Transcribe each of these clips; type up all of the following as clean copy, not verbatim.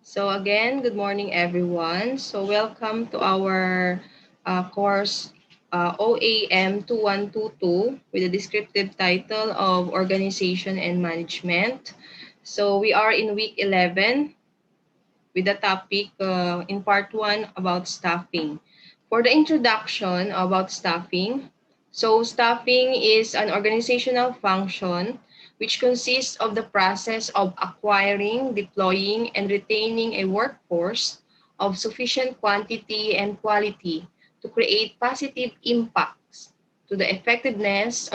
So again, good morning everyone. So welcome to our course OAM 2122 with the descriptive title of Organization and Management. So we are in week 11 with the topic in part 1 about staffing. For the introduction about staffing, so staffing is an organizational function which consists of the process of acquiring, deploying, and retaining a workforce of sufficient quantity and quality to create positive impacts to the effectiveness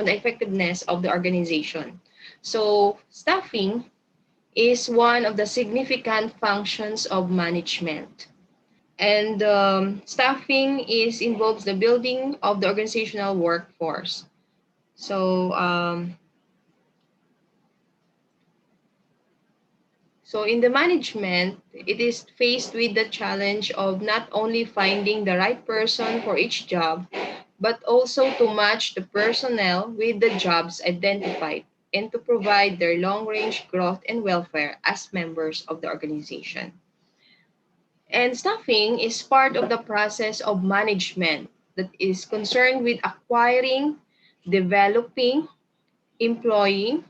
of the organization. So staffing is one of the significant functions of management. And staffing is involves the building of the organizational workforce. So, so in the management, it is faced with the challenge of not only finding the right person for each job, but also to match the personnel with the jobs identified and to provide their long-range growth and welfare as members of the organization. And staffing is part of the process of management that is concerned with acquiring, developing, employing,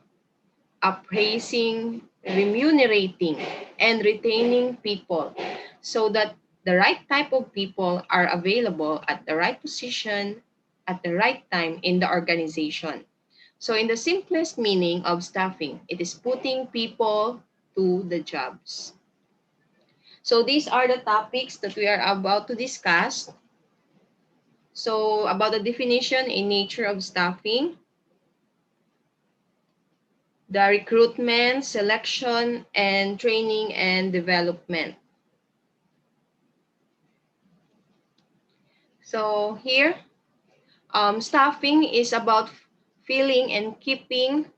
appraising, remunerating, and retaining people so that the right type of people are available at the right position at the right time in the organization. So, in the simplest meaning of staffing, it is putting people to the jobs. So these are the topics that we are about to discuss. So about the definition and nature of staffing, the recruitment, selection, and training and development. So here, staffing is about filling and keeping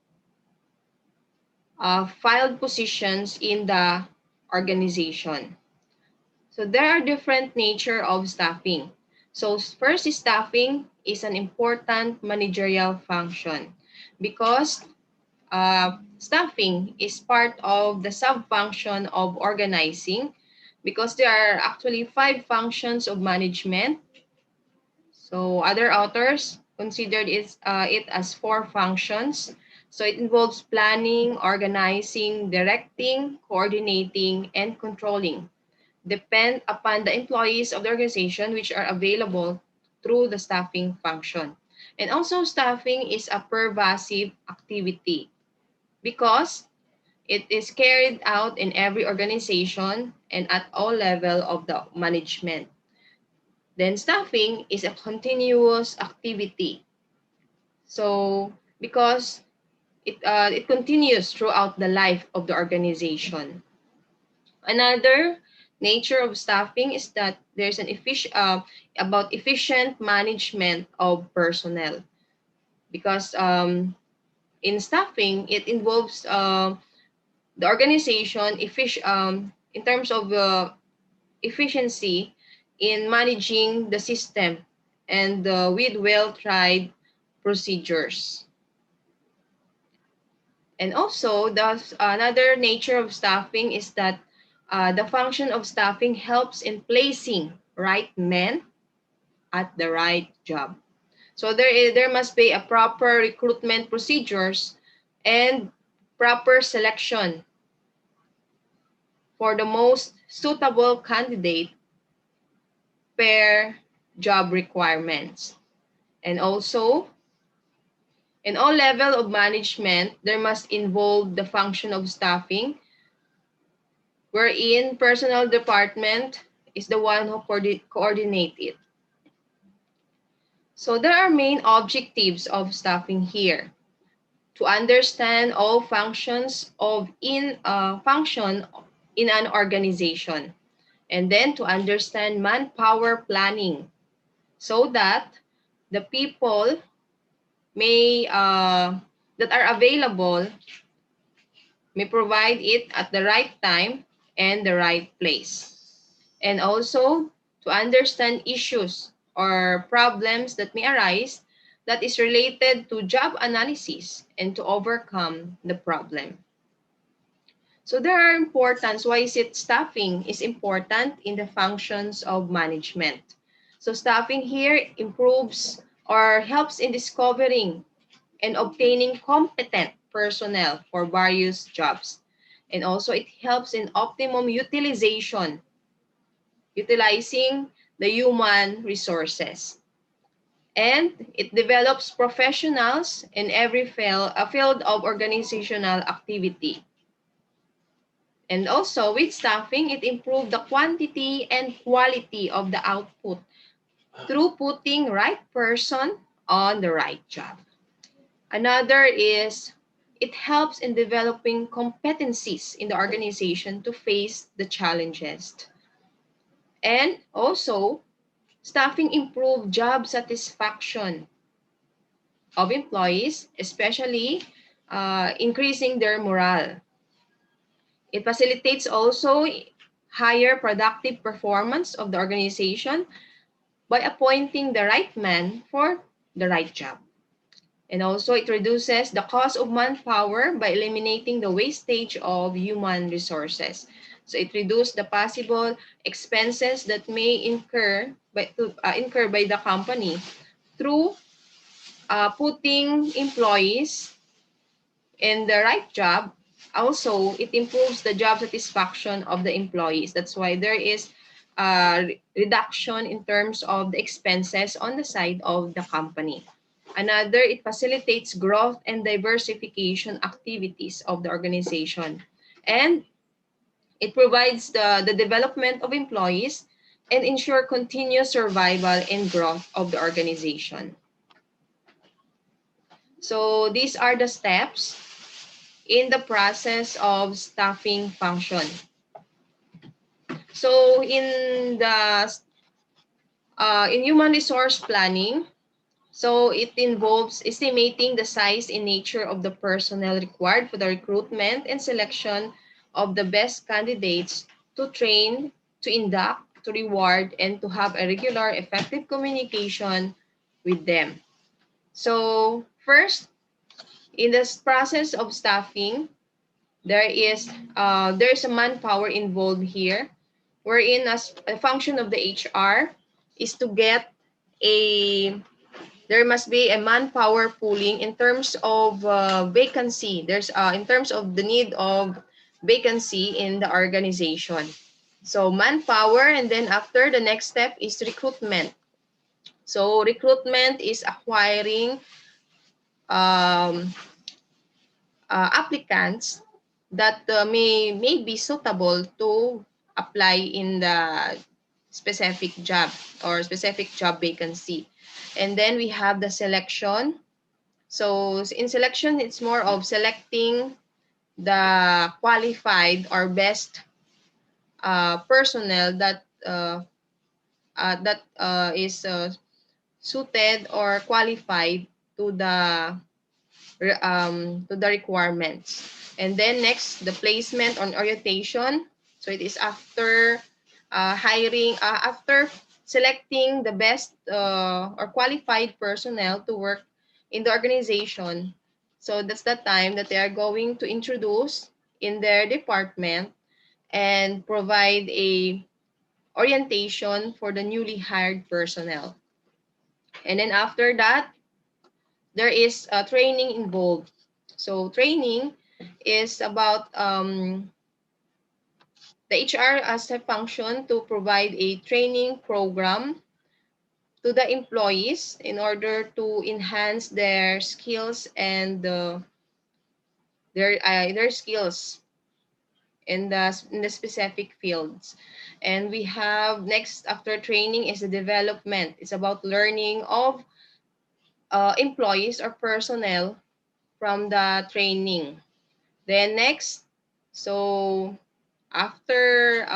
filed positions in the organization. So there are different nature of staffing. So first, staffing is an important managerial function because staffing is part of the sub-function of organizing because there are actually 5 functions of management. So other authors considered it as 4 functions. So it involves planning, organizing, directing, coordinating, and controlling depend upon the employees of the organization which are available through the staffing function. And also staffing is a pervasive activity because it is carried out in every organization and at all level of the management. Then staffing is a continuous activity. So because it continues throughout the life of the organization. Another nature of staffing is that there's an about efficient management of personnel because in staffing it involves the organization in terms of efficiency in managing the system and with well-tried procedures. And also, another nature of staffing is that the function of staffing helps in placing right men at the right job. So there must be a proper recruitment procedures and proper selection for the most suitable candidate per job requirements. And also, in all level of management, there must involve the function of staffing wherein personnel department is the one who coordinate it. So there are main objectives of staffing here to understand all functions of in function in an organization and then to understand manpower planning so that the people may that are available may provide it at the right time and the right place. And also to understand issues or problems that may arise that is related to job analysis and to overcome the problem. So there are importance. Why is it staffing is important in the functions of management? So staffing here improves or helps in discovering and obtaining competent personnel for various jobs. And also it helps in optimum utilizing the human resources. And it develops professionals in every field of organizational activity. And also with staffing, it improved the quantity and quality of the output through putting right person on the right job. Another is it helps in developing competencies in the organization to face the challenges. And also, staffing improve job satisfaction of employees, especially increasing their morale. It facilitates also higher productive performance of the organization by appointing the right man for the right job. And also it reduces the cost of manpower by eliminating the wastage of human resources. So it reduces the possible expenses that may incur by the company through putting employees in the right job. Also, it improves the job satisfaction of the employees. That's why there is a reduction in terms of the expenses on the side of the company. Another, it facilitates growth and diversification activities of the organization. And it provides the development of employees and ensure continuous survival and growth of the organization. So these are the steps in the process of staffing function. So in human resource planning, so it involves estimating the size and nature of the personnel required for the recruitment and selection of the best candidates to train, to induct, to reward, and to have a regular, effective communication with them. So first, in this process of staffing, there's a manpower involved here, wherein as a function of the HR is to get a there must be a manpower pooling in terms of vacancy. There's in terms of the need of vacancy in the organization. So manpower, and then after the next step is recruitment. So recruitment is acquiring um, applicants that may be suitable to apply in the specific job or specific job vacancy. And then we have the selection. So in selection, it's more of selecting the qualified or best personnel that is suited or qualified to the requirements. And then next, the placement on orientation. So it is after after selecting the best or qualified personnel to work in the organization. So that's the time that they are going to introduce in their department and provide a orientation for the newly hired personnel. And then after that, there is training involved. So training is about the HR as a function to provide a training program to the employees in order to enhance their skills and their skills in the specific fields. And we have next after training is the development. It's about learning of employees or personnel from the training. Then next, so after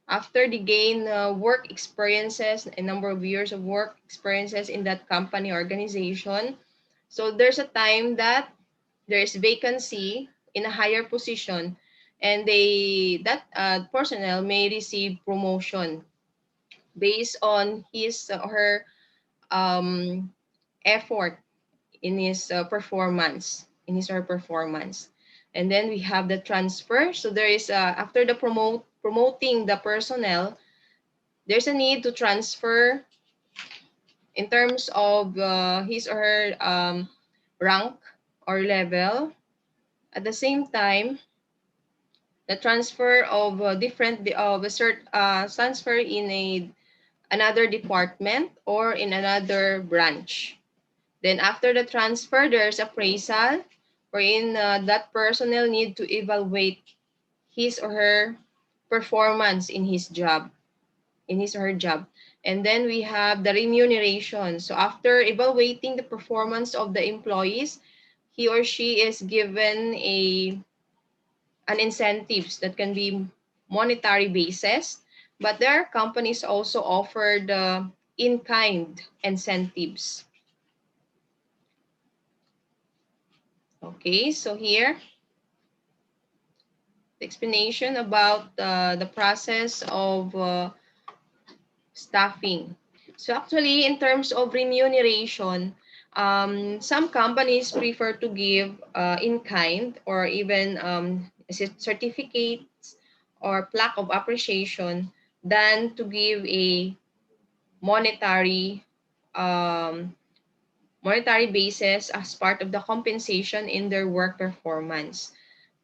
after the gain work experiences, a number of years of work experiences in that company organization, so there's a time that there is vacancy in a higher position, and that personnel may receive promotion based on his or her effort in his performance, in his or her performance. And then we have the transfer. So there is, after the promoting the personnel, there's a need to transfer in terms of his or her rank or level. At the same time, the transfer of transfer in another department or in another branch. Then after the transfer, there's appraisal, wherein that personnel need to evaluate his or her performance in his job, in his or her job. And then we have the remuneration. So after evaluating the performance of the employees, he or she is given an incentives that can be monetary basis, but there are companies also offer the in-kind incentives. Okay, so here, the explanation about the process of staffing. So actually, in terms of remuneration, some companies prefer to give in-kind or even certificates or plaque of appreciation than to give a monetary um, monetary basis as part of the compensation in their work performance.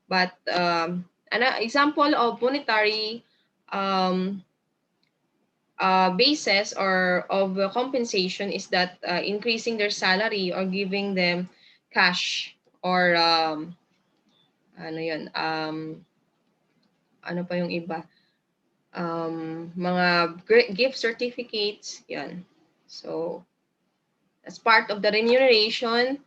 But an example of monetary um, basis or of compensation is that increasing their salary or giving them cash or ano yun, ano pa yung iba, mga gift certificates, yan. So, as part of the remuneration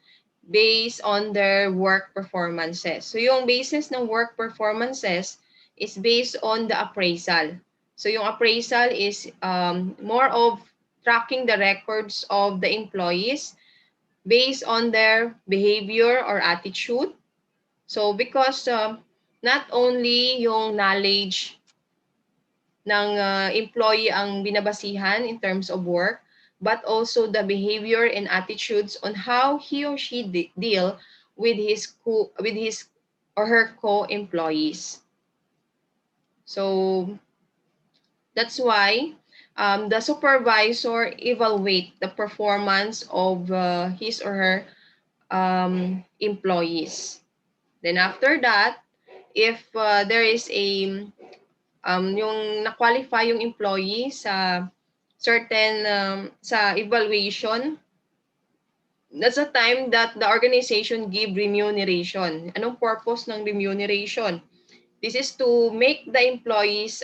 based on their work performances. So yung basis ng work performances is based on the appraisal. So yung appraisal is more of tracking the records of the employees based on their behavior or attitude. So because not only yung knowledge ng employee ang binabasihan in terms of work, but also the behavior and attitudes on how he or she deal with his or her co-employees. So that's why the supervisor evaluate the performance of his or her employees. Then after that, if there is a yung na-qualify yung employee sa certain sa evaluation, that's the time that the organization give remuneration. Anong purpose ng remuneration? This is to make the employees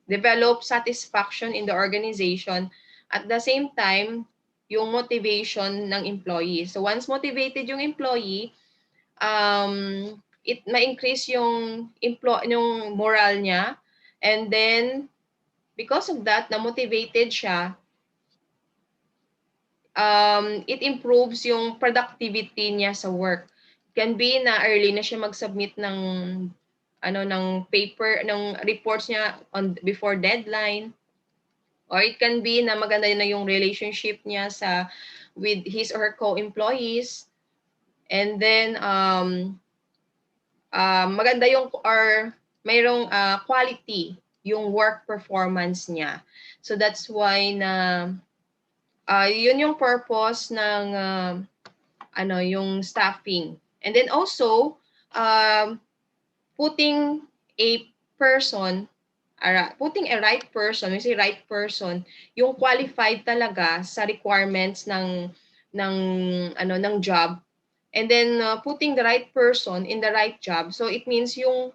develop satisfaction in the organization, at the same time yung motivation ng employee. So once motivated yung employee, it ma-increase yung yung moral niya, and then because of that, na motivated siya, it improves yung productivity niya sa work. Can be na early na siya mag-submit ng ng paper, ng reports niya on before deadline, or it can be na maganda na yung relationship niya with his or her co-employees, and then maganda yung or mayroong quality yung work performance niya. So that's why na yun yung purpose ng yung staffing. And then also putting a person, putting a right person, when you say right person, yung qualified talaga sa requirements ng job, and then putting the right person in the right job. So it means yung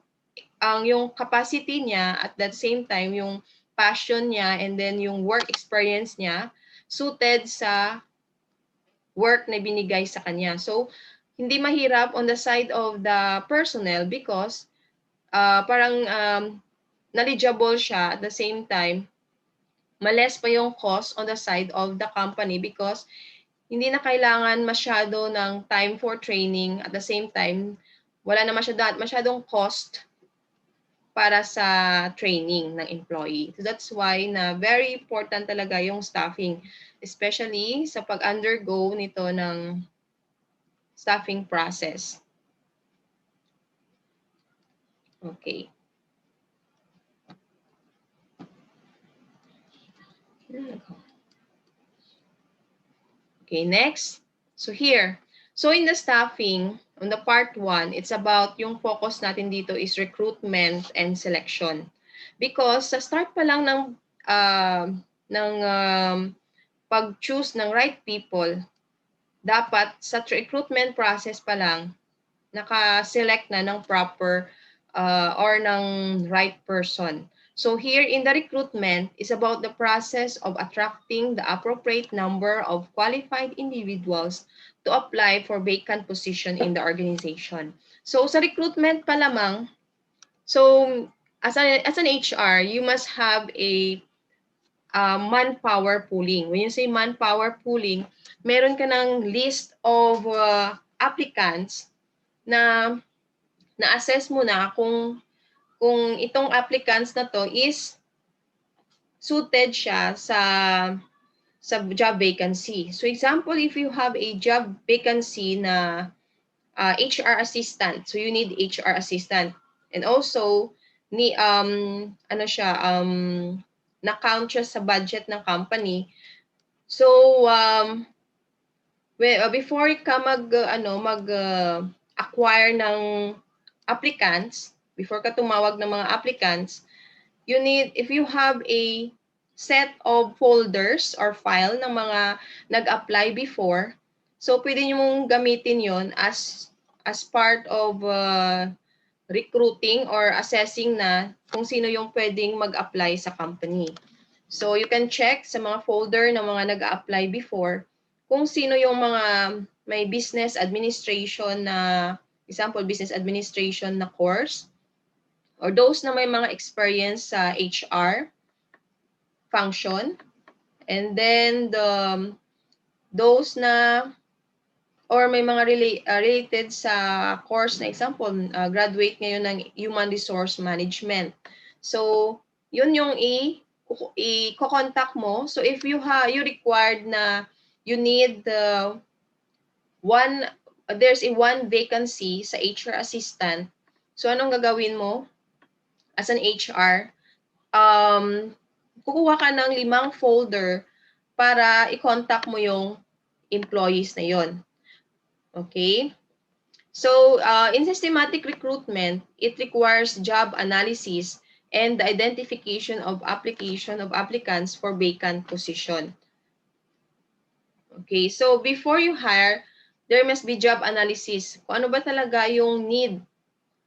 capacity niya, at that same time yung passion niya, and then yung work experience niya suited sa work na binigay sa kanya. So hindi mahirap on the side of the personnel because parang knowledgeable siya, at the same time males pa yung cost on the side of the company because hindi na kailangan masyado ng time for training, at the same time wala na masyadong cost para sa training ng employee. So that's why na very important talaga yung staffing, especially sa pag-undergo nito ng staffing process. Okay. Okay, next. So here. So in the staffing, on the part 1, it's about yung focus natin dito is recruitment and selection. Because sa start pa lang uh, ng pag-choose ng right people, dapat sa recruitment process pa lang, naka-select na ng proper or ng right person. So here in the recruitment is about the process of attracting the appropriate number of qualified individuals to apply for vacant position in the organization. So sa recruitment pa lamang, so as an HR, you must have a manpower pooling. When you say manpower pooling, meron ka ng list of applicants na na-assess mo na kung itong applicants na to is suited siya sa job vacancy. So example, if you have a job vacancy na HR assistant, so you need HR assistant. And also ano siya na-count siya sa budget ng company. So before ka acquire ng applicants, before ka tumawag ng mga applicants, you need, if you have a set of folders or file ng mga nag-apply before, so pwede nyo mong gamitin yon as part of recruiting or assessing na kung sino yung pwedeng mag-apply sa company. So you can check sa mga folder ng mga nag-apply before kung sino yung mga may business administration na, example, business administration na course, or those na may mga experience sa HR function, and then those na or may mga related sa course na, example, graduate ngayon ng Human Resource Management. So, yun yung i-contact mo. So, if you required na you need there's one vacancy sa HR assistant. So, anong gagawin mo as an HR? Kukuha ka ng 5 folder para i-contact mo yung employees na yon. Okay? So, in systematic recruitment, it requires job analysis and the identification of applicants for vacant position. Okay, so before you hire, there must be job analysis. Kung ano ba talaga yung need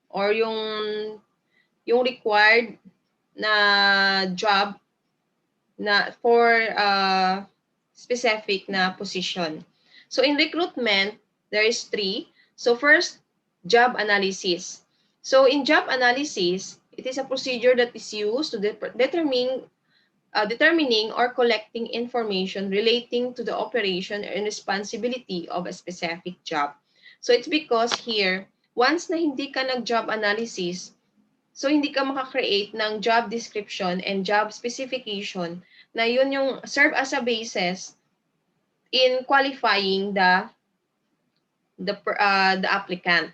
or yung required na job na for specific na position. So in recruitment, there is 3. So first, job analysis. So in job analysis, it is a procedure that is used to determining or collecting information relating to the operation and responsibility of a specific job. So it's because here, once na hindi ka nag-job analysis, so hindi ka maka-create ng job description and job specification na yun yung serve as a basis in qualifying the applicant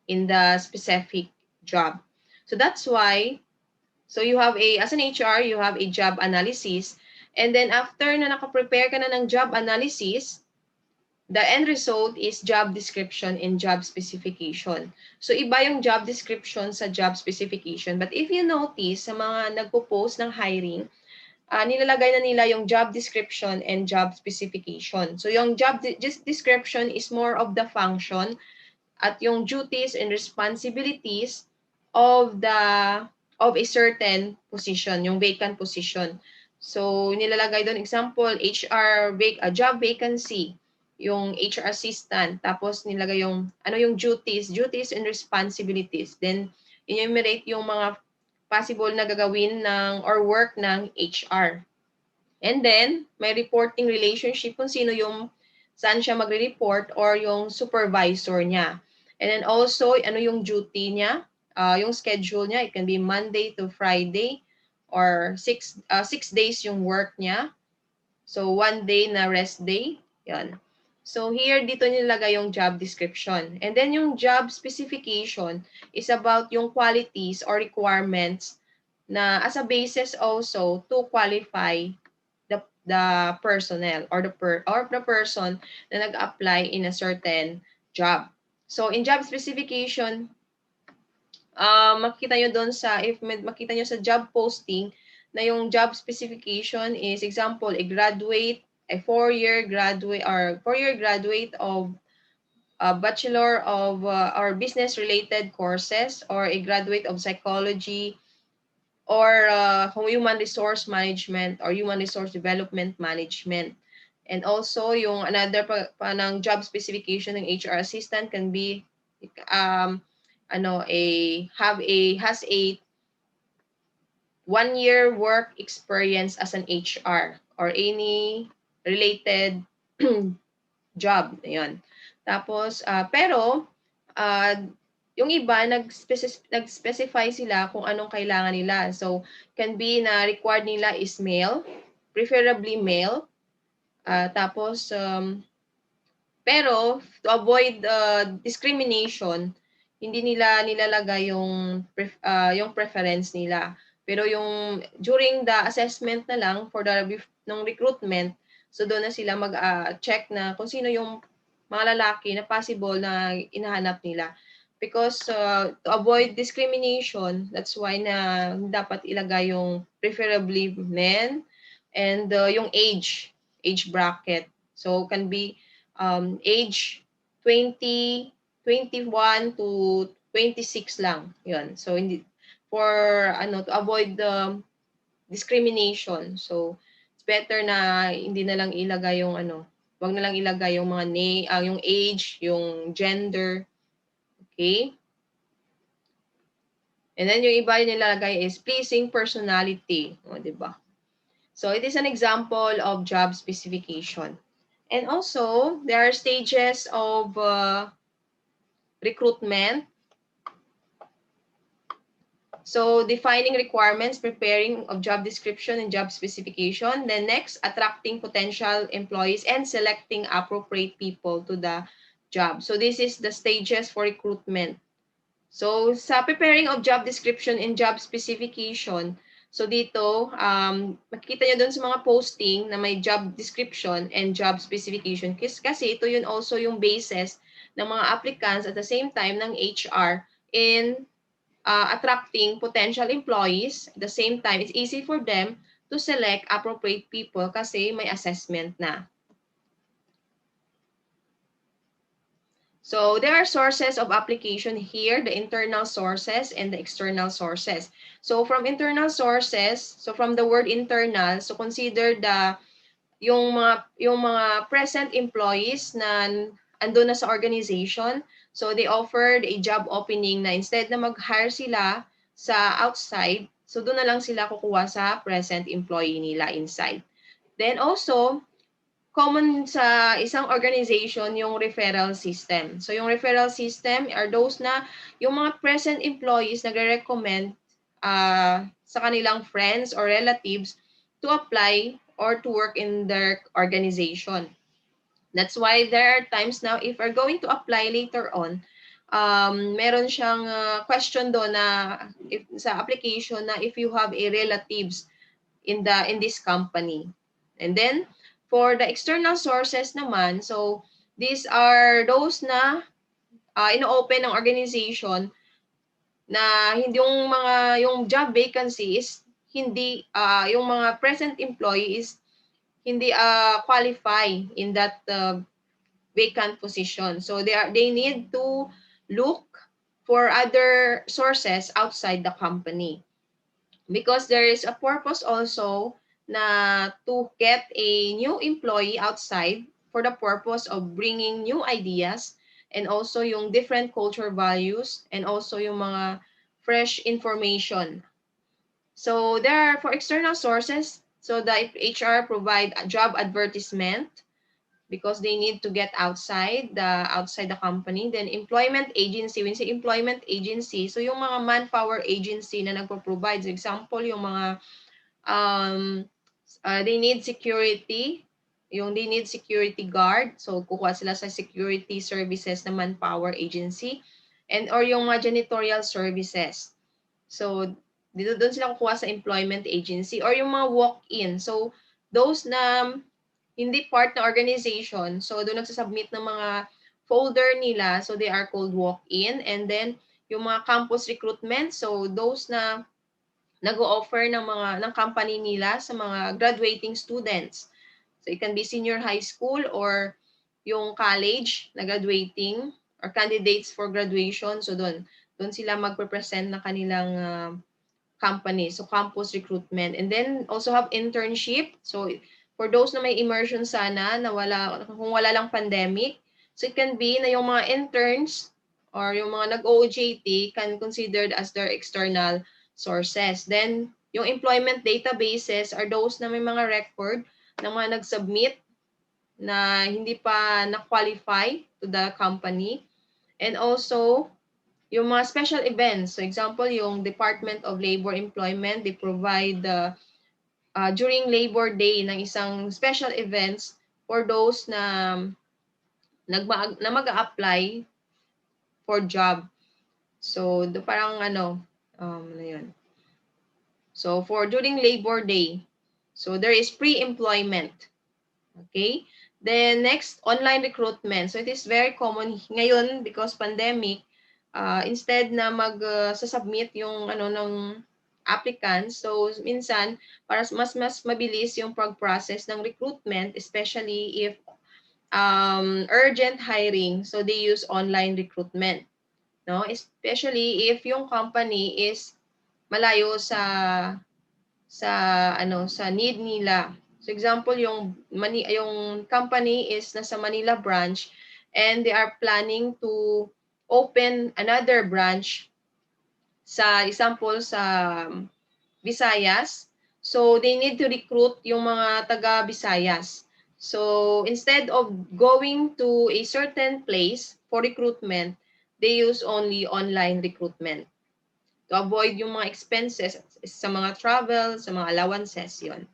in the specific job. So that's why, so you have as an HR, you have a job analysis, and then after na naka-prepare ka na ng job analysis, the end result is job description and job specification. So iba yung job description sa job specification. But if you notice, sa mga nagpo-post ng hiring, nilalagay na nila yung job description and job specification. So yung job description is more of the function at yung duties and responsibilities of a certain position, yung vacant position. So nilalagay doon, example, job vacancy, yung HR assistant, tapos nilagay yung yung duties and responsibilities. Then enumerate yung mga possible na gagawin ng or work ng HR. And then may reporting relationship kung saan siya magre-report or yung supervisor niya. And then also yung duty niya, yung schedule niya, it can be Monday to Friday or 6 days yung work niya. So 1 day na rest day, yan. So here, dito nilagay yung job description. And then yung job specification is about yung qualities or requirements na as a basis also to qualify the personnel or the person na nag-apply in a certain job. So in job specification, makita nyo doon sa, if makita nyo sa job posting, na yung job specification is example, a graduate, a four-year graduate of a bachelor of or business-related courses, or a graduate of psychology, or human resource management or human resource development management. And also, yung another pa ng job specification ng HR assistant can be has a 1 year work experience as an HR or any related job. Ayun. Tapos, pero, uh, yung iba, nag-specify sila kung anong kailangan nila. So, can be na required nila is male, preferably male. Tapos, pero to avoid discrimination, hindi nila nilalagay yung preference nila. Pero yung during the assessment na lang for the ng recruitment, so doon na sila mag-check na kung sino yung mga lalaki na possible na inahanap nila. Because to avoid discrimination, that's why na dapat ilagay yung preferably men, and yung age bracket. So can be age 20, 21 to 26 lang. Yun. So hindi for to avoid the discrimination. So it's better na hindi na lang ilagay yung wag na lang ilagay yung mga yung age, yung gender. Okay? And then yung iba yung nilalagay is pleasing personality, o, 'di ba? So it is an example of job specification. And also, there are stages of recruitment. So defining requirements, preparing of job description and job specification. Then next, attracting potential employees and selecting appropriate people to the job. So this is the stages for recruitment. So sa preparing of job description and job specification, so dito, makikita nyo doon sa mga posting na may job description and job specification. Kasi ito yun also yung basis ng mga applicants at the same time ng HR in attracting potential employees. At the same time, it's easy for them to select appropriate people kasi may assessment na. So there are sources of application here, the internal sources and the external sources. So from internal sources, so from the word internal, so consider yung mga present employees na andun na sa organization. So they offered a job opening na instead na mag-hire sila sa outside, so doon na lang sila kukuha sa present employee nila inside. Then also, common sa isang organization yung referral system. So yung referral system are those na yung mga present employees nagre-recommend sa kanilang friends or relatives to apply or to work in their organization. That's why there are times now if we're going to apply later on, meron siyang question doon na sa application na if you have a relatives in this company. And then for the external sources naman, so these are those na ino-open ng organization na hindi yung job vacancies, hindi yung mga present employees hindi qualify in that vacant position. So they need to look for other sources outside the company. Because there is a purpose also na to get a new employee outside for the purpose of bringing new ideas and also yung different culture values and also yung mga fresh information. So there are for external sources, so the HR provide a job advertisement because they need to get outside the company. Then employment agency, when say employment agency, so yung mga manpower agency na nagpo-provide, for example, yung mga they need security, yung they need security guard. So, kukuha sila sa security services na manpower agency. And or yung mga janitorial services. So, dito doon sila kukuha sa employment agency or yung mga walk-in. So, those na hindi part na organization, so doon nagsasubmit ng mga folder nila, so they are called walk-in. And then, yung mga campus recruitment, so those na nag-o-offer ng company nila sa mga graduating students. So it can be senior high school or yung college na graduating or candidates for graduation. So doon sila magpe-present na kanilang company. So campus recruitment. And then also have internship. So for those na may immersion sana na kung wala lang pandemic, so it can be na yung mga interns or yung mga nag-OJT can considered as their external sources. Then yung employment databases are those na may mga record ng mga nag-submit na hindi pa na-qualify to the company. And also, yung mga special events. So example, yung Department of Labor Employment, they provide during Labor Day ng isang special events for those na mag-a-apply for job. So, parang ano yun. So, for during Labor Day, so there is pre-employment. Okay? Then next, online recruitment. So, it is very common ngayon because pandemic, instead na mag-submit yung ng applicants, so minsan para mas mabilis yung process ng recruitment, especially if urgent hiring, so they use online recruitment, no? Especially if yung company is malayo sa need nila. So example, yung company is nasa Manila branch and they are planning to open another branch sa example sa Visayas. So they need to recruit yung mga taga Visayas. So instead of going to a certain place for recruitment, they use only online recruitment to avoid yung mga expenses sa mga travel, sa mga allowances yon.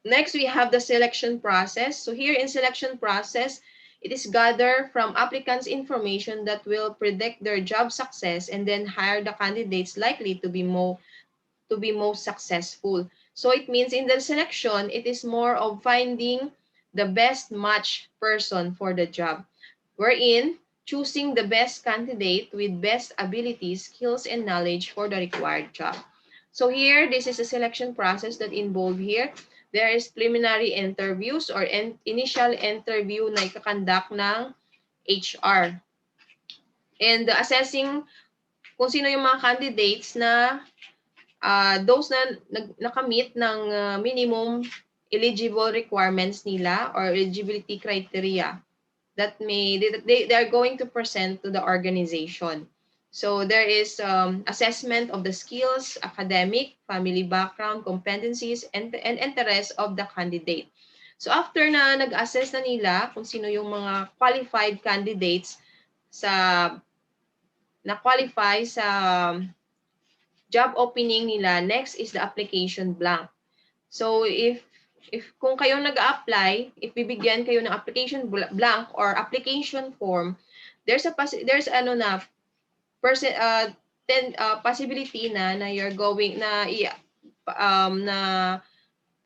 Next, we have the selection process. So here in selection process, it is gather from applicants information that will predict their job success and then hire the candidates likely to be most successful. So it means in the selection, it is more of finding the best match person for the job, wherein choosing the best candidate with best abilities, skills, and knowledge for the required job. So here, this is a selection process that involved here. There is preliminary interviews or initial interview na ikakandak ng HR. And assessing kung sino yung mga candidates na those na nakamit ng minimum eligible requirements nila or eligibility criteria that they are going to present to the organization. So there is assessment of the skills, academic, family background, competencies, and interest of the candidate. So after na nag-assess na nila kung sino yung mga qualified candidates na-qualify sa job opening nila, next is the application blank. So if kung kayo nag-apply, if bibigyan kayo ng application blank or application form, there's possibility na you're going na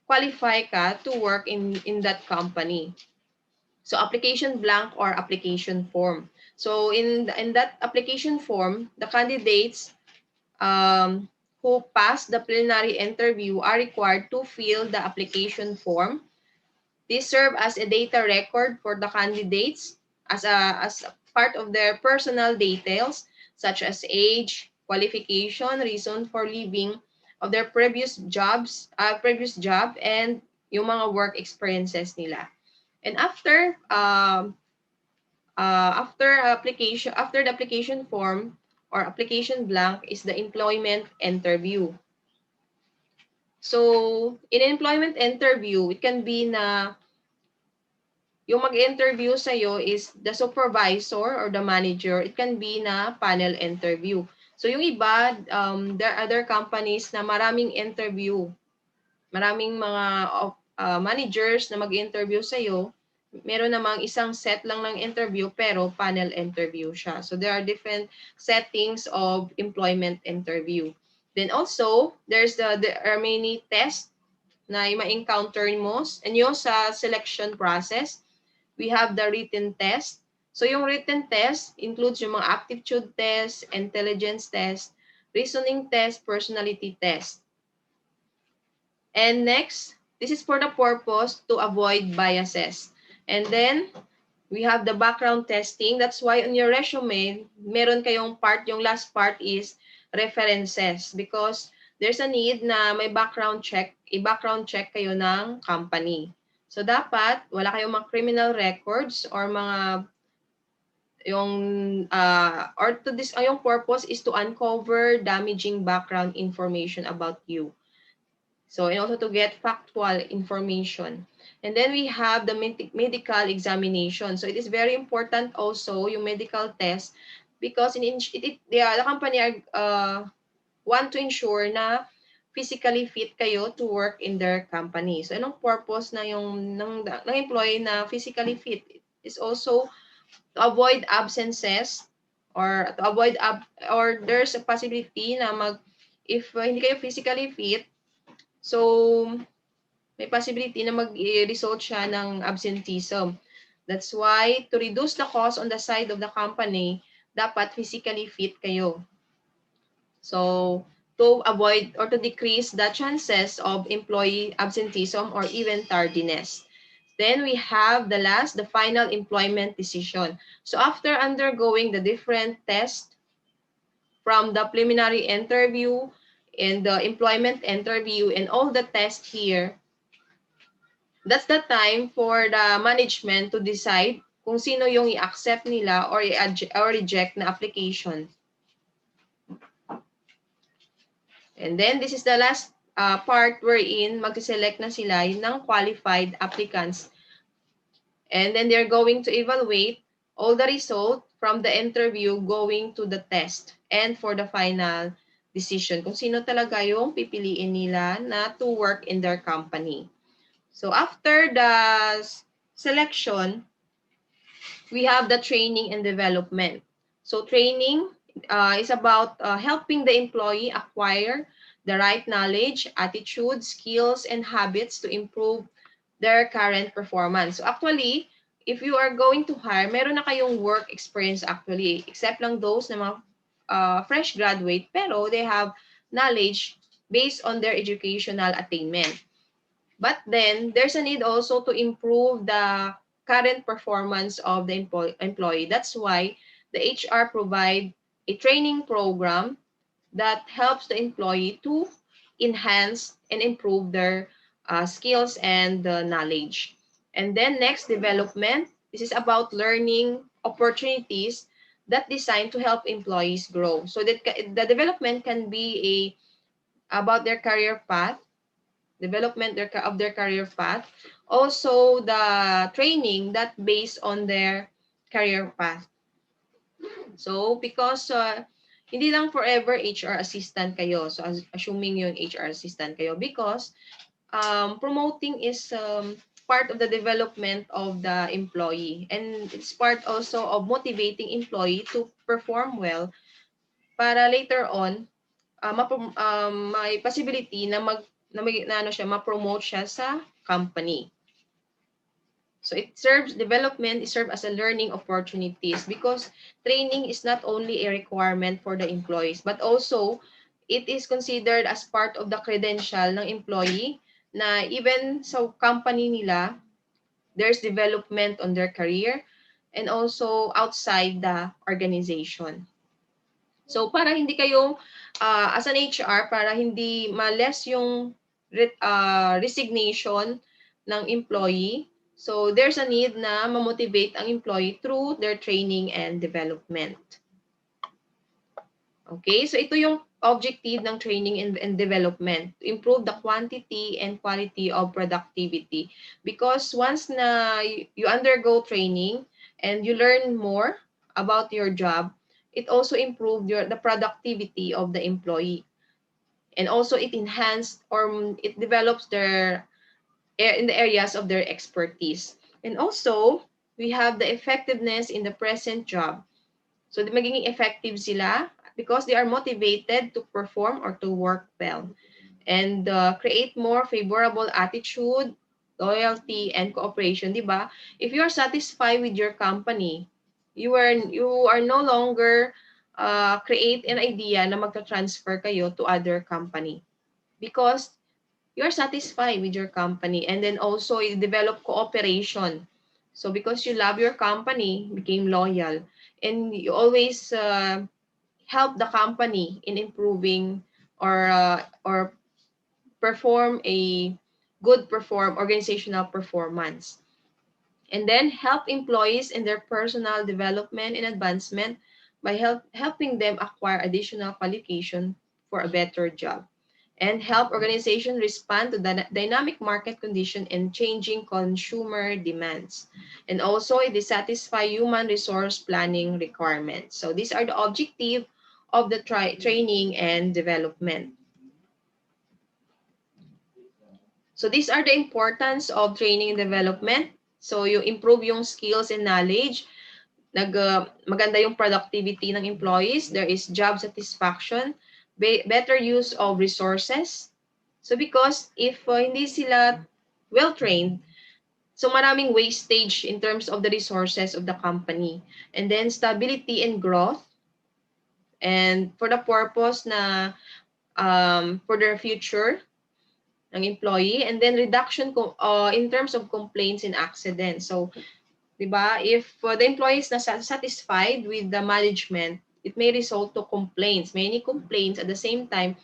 qualify ka to work in that company. So application blank or application form. So in that application form, the candidates who pass the preliminary interview are required to fill the application form. These serve as a data record for the candidates as a part of their personal details such as age, qualification, reason for leaving of their previous job, and yung mga work experiences nila. And after the application form or application blank is the employment interview. So, in employment interview, it can be na yung mag-interview sa'yo is the supervisor or the manager. It can be na panel interview. So, yung iba, there are other companies na maraming interview. Maraming mga managers na mag-interview sa'yo, meron namang isang set lang ng interview pero panel interview siya. So there are different settings of employment interview. Then also, there are many tests na ma-encounter mo. And yung sa selection process, we have the written test. So yung written test includes yung mga aptitude test, intelligence test, reasoning test, personality test. And next, this is for the purpose to avoid biases. And then, we have the background testing. That's why on your resume, meron kayong part, yung last part is references because there's a need na may background check, i-background check kayo ng company. So dapat wala kayong mga criminal records or mga yung or to this yung purpose is to uncover damaging background information about you. So, and also to get factual information. And then we have the medical examination. So, it is very important also yung medical test because the company want to ensure na physically fit kayo to work in their company. So, anong purpose na yung ng employee na physically fit is also to avoid absences or to avoid or there's a possibility na if hindi kayo physically fit, so, may possibility na mag-result siya ng absenteeism. That's why, to reduce the cost on the side of the company, dapat physically fit kayo. So, to avoid or to decrease the chances of employee absenteeism or even tardiness. Then we have the final employment decision. So, after undergoing the different tests from the preliminary interview and the employment interview and all the tests here, that's the time for the management to decide kung sino yung i-accept nila or reject na application. And then this is the last part wherein mag-select na sila ng qualified applicants. And then they're going to evaluate all the result from the interview going to the test and for the final decision kung sino talaga yung pipiliin nila na to work in their company. So after the selection, we have the training and development. So training is about helping the employee acquire the right knowledge, attitude, skills, and habits to improve their current performance. So actually, if you are going to hire, meron na kayong work experience actually, except lang those na mga fresh graduate, pero they have knowledge based on their educational attainment. But then, there's a need also to improve the current performance of the employee. That's why the HR provide a training program that helps the employee to enhance and improve their skills and knowledge. And then next, development. This is about learning opportunities that designed to help employees grow. So that the development can be about their career path, development of their career path. Also, the training that based on their career path. So, because hindi lang forever HR assistant kayo. So, assuming yung HR assistant kayo because promoting is part of the development of the employee. And it's part also of motivating employee to perform well para later on, may possibility na ma-promote siya sa company. So development is served as a learning opportunities because training is not only a requirement for the employees, but also it is considered as part of the credential ng employee na even sa company nila, there's development on their career and also outside the organization. So para hindi kayo, as an HR, para hindi ma-less yung resignation ng employee, so there's a need na ma-motivate ang employee through their training and development. Okay, so ito yung objective ng training and development, to improve the quantity and quality of productivity. Because once na you undergo training and you learn more about your job, it also improved the productivity of the employee. And also it enhanced or it develops their in the areas of their expertise. And also, we have the effectiveness in the present job. So, magiging effective sila because they are motivated to perform or to work well and create more favorable attitude, loyalty, and cooperation, di ba? If you are satisfied with your company, you are no longer create an idea na magta-transfer kayo to other company because you are satisfied with your company, and then also you develop cooperation. So because you love your company, became loyal, and you always help the company in improving or perform a good perform organizational performance. And then help employees in their personal development and advancement by helping them acquire additional qualification for a better job, and help organization respond to the dynamic market condition and changing consumer demands, and also they satisfy human resource planning requirements. So these are the objective of the training and development. So these are the importance of training and development. So you improve yung skills and knowledge, maganda yung productivity ng employees, there is job satisfaction, better use of resources. So because if hindi sila well trained, so maraming wastage in terms of the resources of the company. And then stability and growth, and for the purpose na for their future ng employee, and then reduction in terms of complaints and accidents. So, 'di ba, if the employee is not satisfied with the management, it may result to complaints, many complaints at the same time.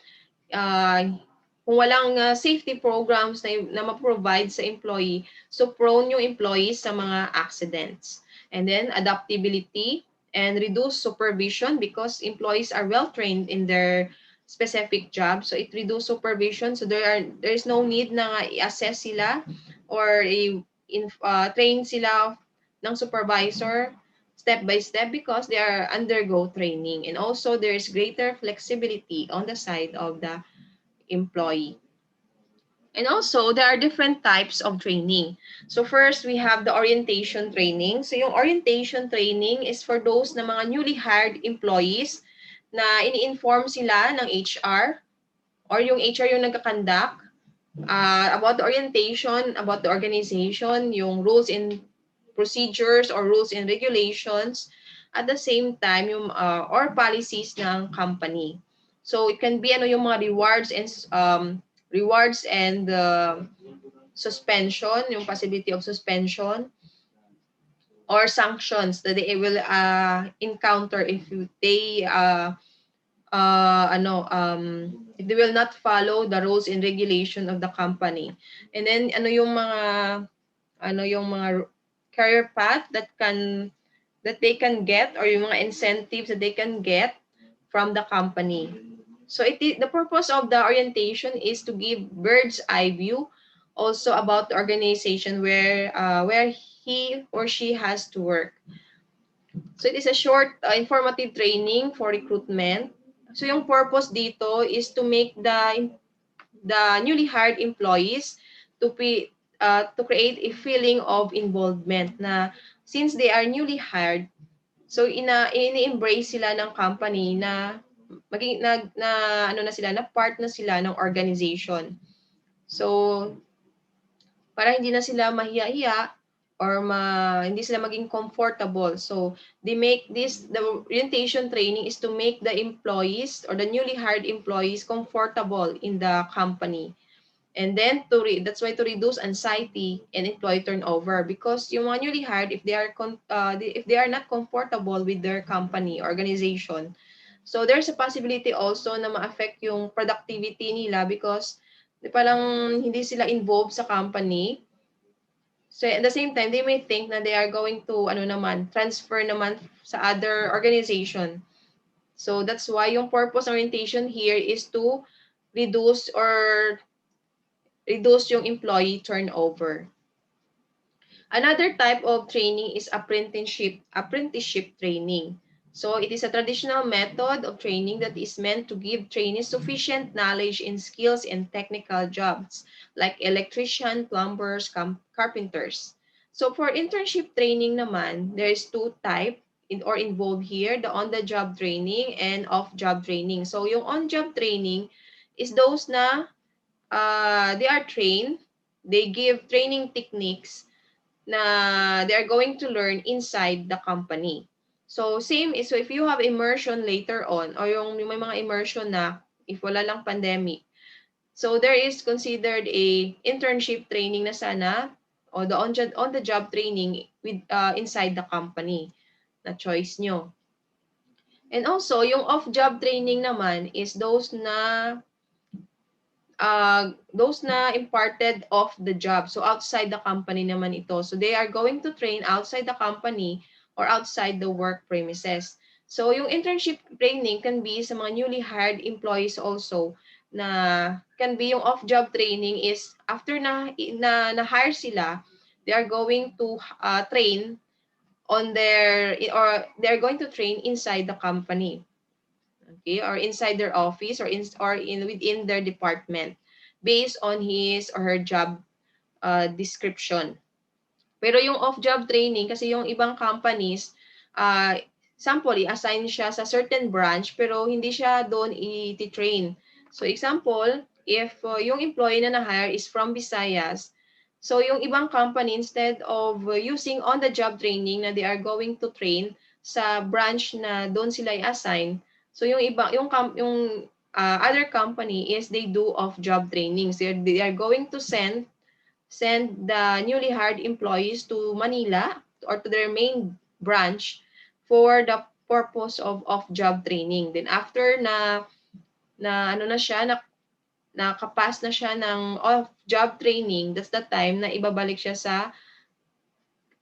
Kung walang safety programs na ma-provide sa employee, so prone yung employees sa mga accidents. And then adaptability and reduce supervision because employees are well trained in their specific job. So it reduce supervision. So there is no need na i-assess sila or train sila ng supervisor step by step because they are undergo training. And also there is greater flexibility on the side of the employee. And also, there are different types of training. So first, we have the orientation training. So yung orientation training is for those na mga newly hired employees na ini-inform sila ng HR or yung HR yung nagkakandak about the orientation, about the organization, yung rules and procedures or rules and regulations, at the same time yung or policies ng company. So it can be yung mga rewards and suspension, yung possibility of suspension or sanctions that they will encounter if they if they will not follow the rules and regulation of the company. And then yung mga career path that they can get, or yung mga incentives that they can get from the company. So the purpose of the orientation is to give bird's eye view also about the organization where he or she has to work. So it is a short informative training for recruitment. So yung purpose dito is to make the newly hired employees to create a feeling of involvement na since they are newly hired, so ini-embrace sila ng company na maging na sila na part na sila ng organization. So para hindi na sila mahiya-hiya or hindi sila maging comfortable. So the orientation training is to make the employees or the newly hired employees comfortable in the company. And then that's why to reduce anxiety and employee turnover, because yung mga newly hired, if they are not comfortable with their company organization, so there's a possibility also na ma-affect yung productivity nila because parang hindi sila involved sa company. So at the same time, they may think na they are going to transfer naman sa other organization. So that's why yung purpose orientation here is to reduce yung employee turnover. Another type of training is apprenticeship training. So it is a traditional method of training that is meant to give trainees sufficient knowledge in skills and technical jobs like electrician, plumbers, carpenters. So for internship training naman, there is two type or involved here, the on-the-job training and off-job training. So yung on-job training is those na they are trained, they give training techniques na they're going to learn inside the company. So same is, so if you have immersion later on or yung may mga immersion na if wala lang pandemic, so there is considered a internship training na sana o the on the job training with inside the company na choice nyo. And also yung off job training naman is those na imparted off the job. So outside the company naman ito. So they are going to train outside the company or outside the work premises. So yung internship training can be sa mga newly hired employees also na can be yung off-job training is after na hire sila, they are going to train on their or they're going to train inside the company, okay, or inside their office or in within their department based on his or her job description. Pero yung off-job training, kasi yung ibang companies, sample, i-assign siya sa certain branch, pero hindi siya doon i-train. So example, if yung employee na na-hire is from Visayas, so yung ibang company, instead of using on-the-job training na they are going to train sa branch na doon sila i-assign, so yung iba, yung other company is they do off-job trainings. They are going to send the newly hired employees to Manila or to their main branch for the purpose of off-job training. Then after na ano na siya, nakapass na siya ng off-job training, that's the time na ibabalik siya sa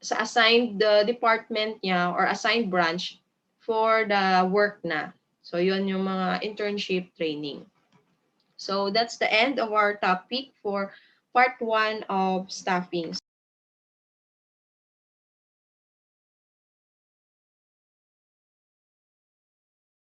assigned department niya or assigned branch for the work na. So yun yung mga internship training. So that's the end of our topic for part 1 of staffing.